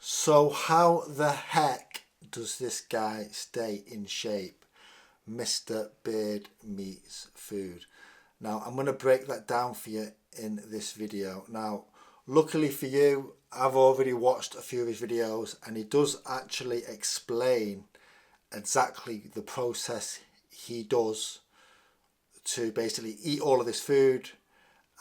So how the heck does this guy stay in shape? Mr. Beard Meats Food. Now I'm going to break that down for you in this video. Now luckily for you, I've already watched a few of his videos and he does actually explain exactly the process he does to basically eat all of this food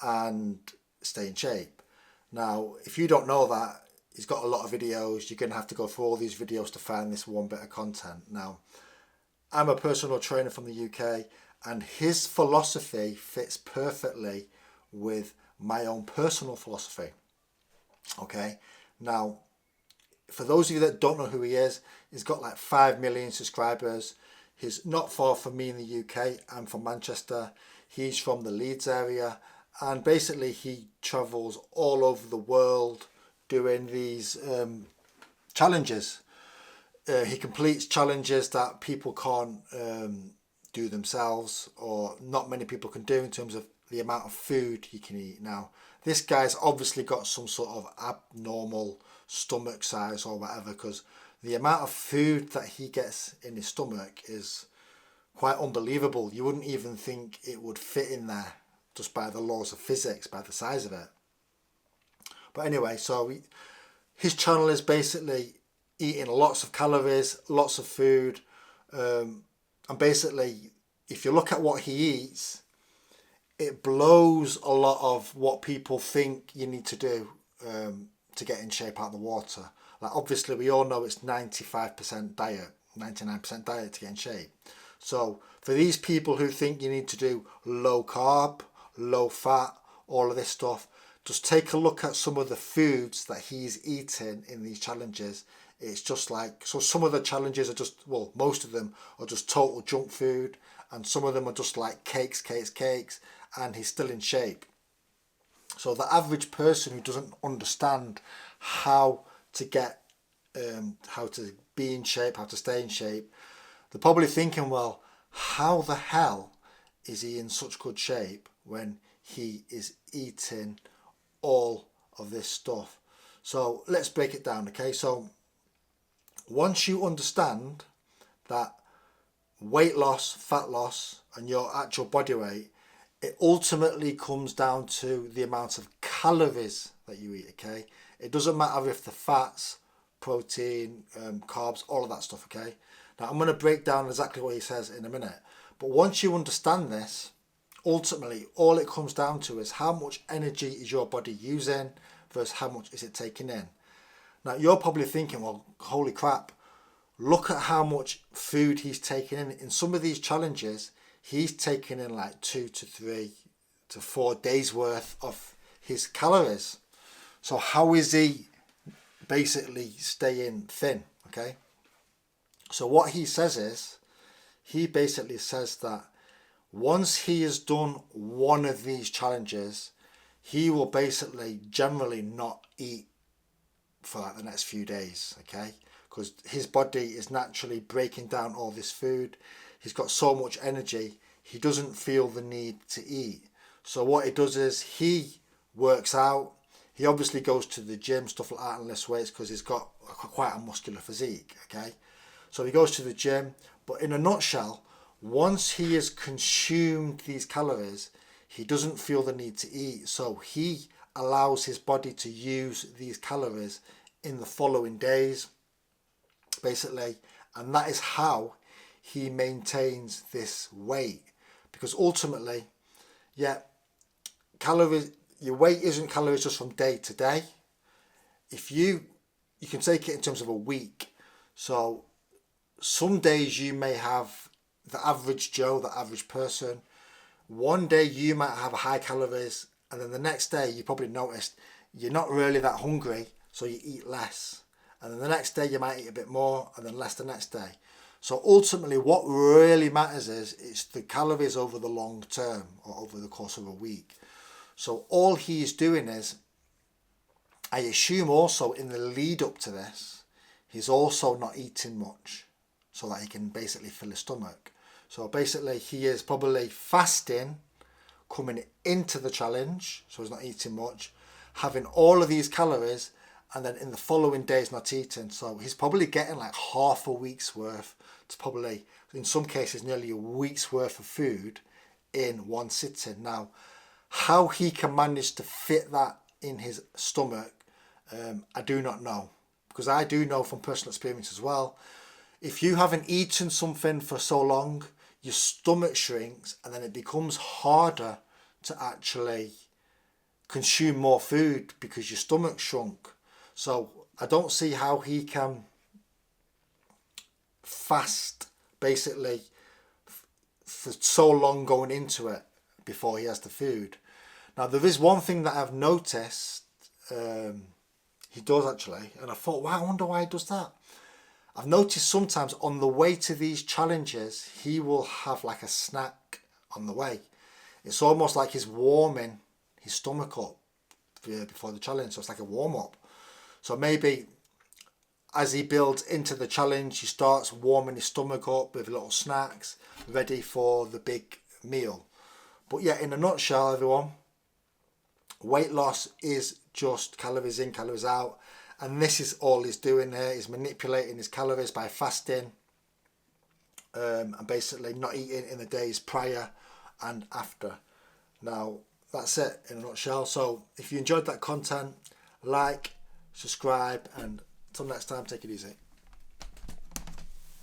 and stay in shape. Now if you don't know that, he's got a lot of videos. You're going to have to go through all these videos to find this one bit of content. Now, I'm a personal trainer from the UK and his philosophy fits perfectly with my own personal philosophy. Okay, now, for those of you that don't know who he is, he's got like 5 million subscribers. He's not far from me in the UK. I'm from Manchester. He's from the Leeds area. And basically he travels all over the world doing these challenges. He completes challenges that people can't do themselves, or not many people can do, in terms of the amount of food he can eat. Now, this guy's obviously got some sort of abnormal stomach size or whatever, because the amount of food that he gets in his stomach is quite unbelievable. You wouldn't even think it would fit in there just by the laws of physics, by the size of it. But anyway, so his channel is basically eating lots of calories, lots of food. And basically, if you look at what he eats, it blows a lot of what people think you need to do to get in shape out of the water. Like obviously, we all know it's 95% diet, 99% diet to get in shape. So for these people who think you need to do low carb, low fat, all of this stuff, just take a look at some of the foods that he's eating in these challenges. It's just like, so some of the challenges are just, well, most of them are just total junk food, and some of them are just like cakes, and he's still in shape. So the average person who doesn't understand how to get, how to be in shape, how to stay in shape, they're probably thinking, well, how the hell is he in such good shape when he is eating all of this stuff? So let's break it down, okay? So once you understand that weight loss, fat loss, and your actual body weight, it ultimately comes down to the amount of calories that you eat, okay? It doesn't matter if the fats, protein, carbs, all of that stuff, okay? Now I'm going to break down exactly what he says in a minute. But once you understand this, ultimately all it comes down to is how much energy is your body using versus how much is it taking in. Now you're probably thinking, well, holy crap, look at how much food he's taking in. In some of these challenges, he's taking in like 2 to 3 to 4 days worth of his calories. So how is he basically staying thin, okay? So what he says is, he basically says that once he has done one of these challenges, he will basically generally not eat for like the next few days, okay? Because his body is naturally breaking down all this food. He's got so much energy, he doesn't feel the need to eat. So what he does is he works out. He obviously goes to the gym, stuff like that, and lifts weights because he's got quite a muscular physique, okay? So he goes to the gym, but in a nutshell, once he has consumed these calories, he doesn't feel the need to eat. So he allows his body to use these calories in the following days, basically. And that is how he maintains this weight. Because ultimately, yeah, calories, your weight isn't calories just from day to day. If you can take it in terms of a week. So some days you may have the average Joe, the average person. One day you might have high calories, and then the next day you probably noticed you're not really that hungry, so you eat less. And then the next day you might eat a bit more, and then less the next day. So ultimately what really matters is it's the calories over the long term, or over the course of a week. So all he's doing is, I assume also in the lead up to this, he's also not eating much so that he can basically fill his stomach. So basically he is probably fasting coming into the challenge, so he's not eating much, having all of these calories, and then in the following day he's not eating. So he's probably getting like half a week's worth, to probably, in some cases, nearly a week's worth of food in one sitting. Now, how he can manage to fit that in his stomach, I do not know. Because I do know from personal experience as well, if you haven't eaten something for so long, your stomach shrinks and then it becomes harder to actually consume more food because your stomach shrunk. So I don't see how he can fast basically for so long going into it before he has the food. Now there is one thing that I've noticed he does actually, and I thought, wow, I wonder why he does that. I've noticed sometimes on the way to these challenges he will have like a snack on the way. It's almost like he's warming his stomach up before the challenge, so it's like a warm-up. So maybe as he builds into the challenge, he starts warming his stomach up with little snacks ready for the big meal. But yeah, in a nutshell, everyone, weight loss is just calories in, calories out. And this is all he's doing here. He's manipulating his calories by fasting and basically not eating in the days prior and after. Now, that's it in a nutshell. So if you enjoyed that content, like, subscribe, and until next time, take it easy.